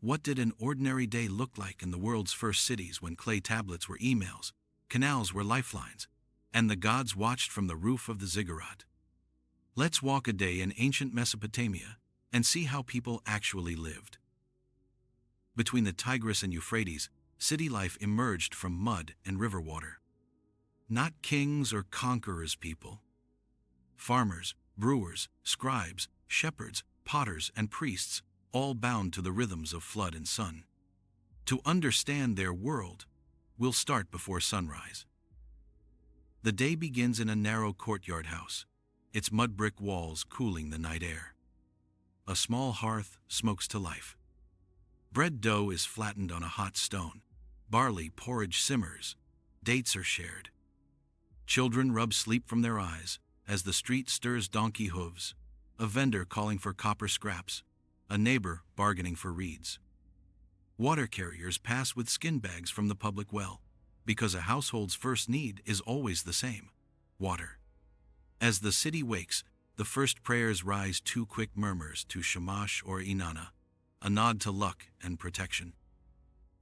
What did an ordinary day look like in the world's first cities when clay tablets were emails, canals were lifelines, and the gods watched from the roof of the ziggurat? Let's walk a day in ancient Mesopotamia and see how people actually lived. Between the Tigris and Euphrates, city life emerged from mud and river water. Not kings or conquerors' people. Farmers, brewers, scribes, shepherds, potters, and priests, all bound to the rhythms of flood and sun. To understand their world, we'll start before sunrise. The day begins in a narrow courtyard house, its mud brick walls cooling the night air. A small hearth smokes to life. Bread dough is flattened on a hot stone. Barley porridge simmers. Dates are shared. Children rub sleep from their eyes as the street stirs donkey hooves, a vendor calling for copper scraps, a neighbor bargaining for reeds. Water carriers pass with skin bags from the public well, because a household's first need is always the same: water. As the city wakes, the first prayers rise, two quick murmurs to Shamash or Inanna, a nod to luck and protection.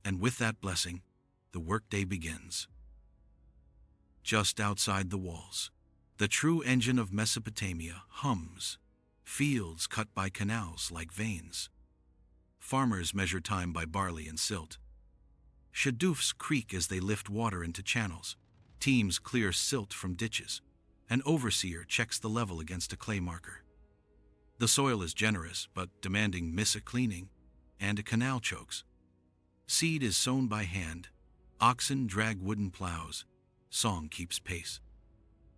And with that blessing, the workday begins. Just outside the walls, the true engine of Mesopotamia hums, fields cut by canals like veins. Farmers measure time by barley and silt. Shadoofs creak as they lift water into channels. Teams clear silt from ditches. An overseer checks the level against a clay marker. The soil is generous but demanding missa cleaning, and a canal chokes. Seed is sown by hand. Oxen drag wooden plows. Song keeps pace.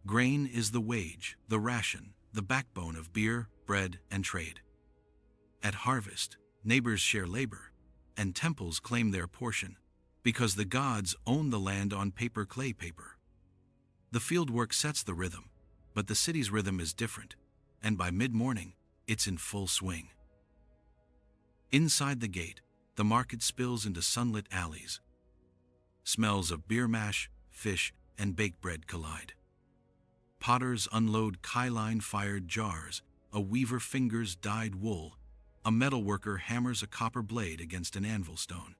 Grain is the wage, the ration, the backbone of beer, bread, and trade. At harvest, neighbors share labor, and temples claim their portion, because the gods own the land on clay paper. The fieldwork sets the rhythm, but the city's rhythm is different, and by mid-morning, it's in full swing. Inside the gate, the market spills into sunlit alleys. Smells of beer mash, fish, and baked bread collide. Potters unload kailine-fired jars, a weaver fingers dyed wool, a metalworker hammers a copper blade against an anvil stone.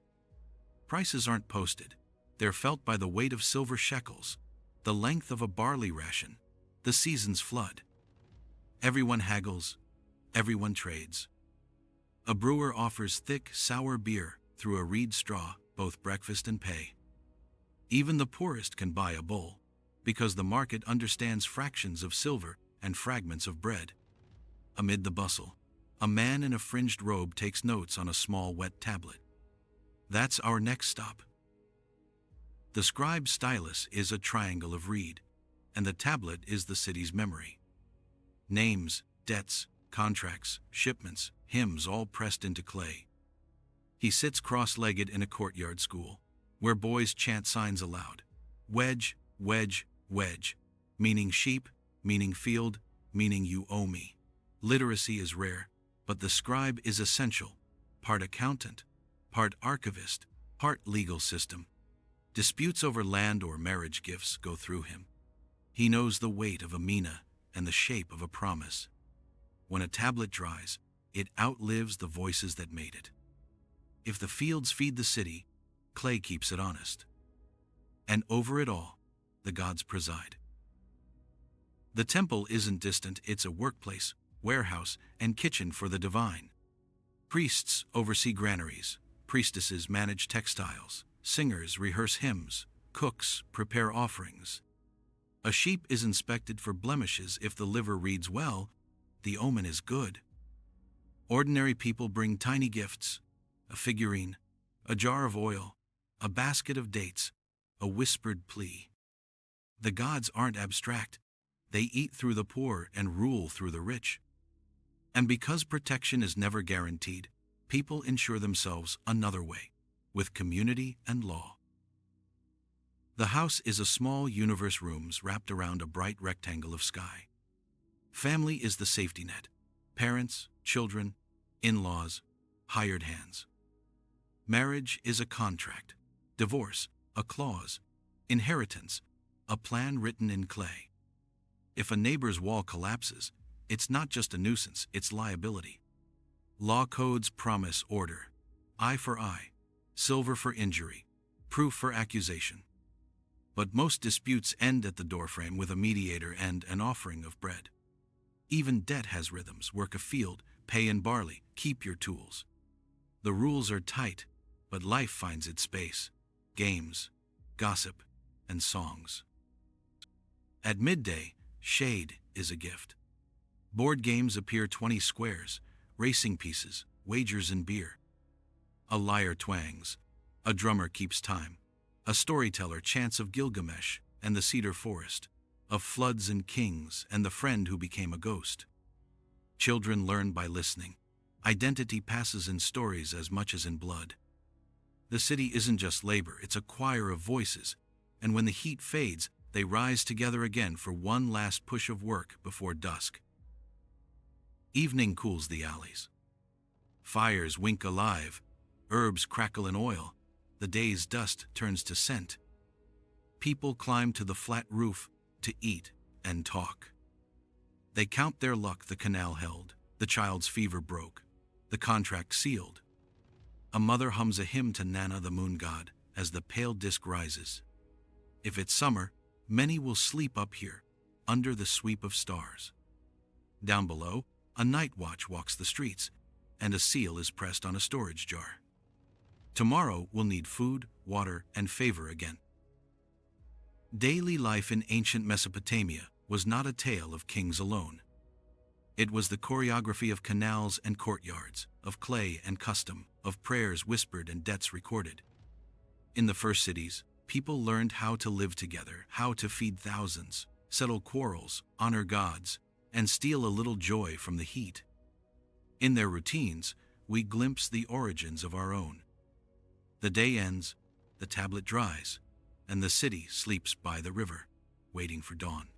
Prices aren't posted, they're felt by the weight of silver shekels, the length of a barley ration, the season's flood. Everyone haggles, everyone trades. A brewer offers thick, sour beer through a reed straw, both breakfast and pay. Even the poorest can buy a bowl, because the market understands fractions of silver and fragments of bread. Amid the bustle, a man in a fringed robe takes notes on a small wet tablet. That's our next stop. The scribe's stylus is a triangle of reed, and the tablet is the city's memory. Names, debts, contracts, shipments, hymns all pressed into clay. He sits cross-legged in a courtyard school, where boys chant signs aloud. Wedge, wedge, wedge, meaning sheep, meaning field, meaning you owe me. Literacy is rare, but the scribe is essential, part accountant, part archivist, part legal system. Disputes over land or marriage gifts go through him. He knows the weight of a mina and the shape of a promise. When a tablet dries, it outlives the voices that made it. If the fields feed the city, clay keeps it honest. And over it all, the gods preside. The temple isn't distant, it's a workplace, warehouse, and kitchen for the divine. Priests oversee granaries, priestesses manage textiles, singers rehearse hymns, cooks prepare offerings. A sheep is inspected for blemishes. If the liver reads well, the omen is good. Ordinary people bring tiny gifts, a figurine, a jar of oil, a basket of dates, a whispered plea. The gods aren't abstract. They eat through the poor and rule through the rich. And because protection is never guaranteed, people ensure themselves another way, with community and law. The house is a small universe, rooms wrapped around a bright rectangle of sky. Family is the safety net. Parents, children, in-laws, hired hands. Marriage is a contract. Divorce, a clause. Inheritance, a plan written in clay. If a neighbor's wall collapses, it's not just a nuisance, it's liability. Law codes promise order. eye for eye, silver for injury, proof for accusation. But most disputes end at the doorframe with a mediator and an offering of bread. Even debt has rhythms: work a field, pay in barley, keep your tools. The rules are tight, but life finds its space: games, gossip, and songs. At midday, shade is a gift. Board games appear 20 squares, racing pieces, wagers in beer. A lyre twangs, a drummer keeps time, a storyteller chants of Gilgamesh and the cedar forest, of floods and kings and the friend who became a ghost. Children learn by listening. Identity passes in stories as much as in blood. The city isn't just labor, it's a choir of voices, and when the heat fades, they rise together again for one last push of work before dusk. Evening cools the alleys. Fires wink alive, herbs crackle in oil, the day's dust turns to scent. People climb to the flat roof to eat and talk. They count their luck: the canal held, the child's fever broke, the contract sealed. A mother hums a hymn to Nana, the moon god, as the pale disk rises. If it's summer, many will sleep up here, under the sweep of stars. Down below, a night watch walks the streets, and a seal is pressed on a storage jar. Tomorrow will need food, water, and favor again. Daily life in ancient Mesopotamia was not a tale of kings alone. It was the choreography of canals and courtyards, of clay and custom, of prayers whispered and debts recorded. In the first cities, people learned how to live together, how to feed thousands, settle quarrels, honor gods, and steal a little joy from the heat. In their routines, we glimpse the origins of our own. The day ends, the tablet dries, and the city sleeps by the river, waiting for dawn.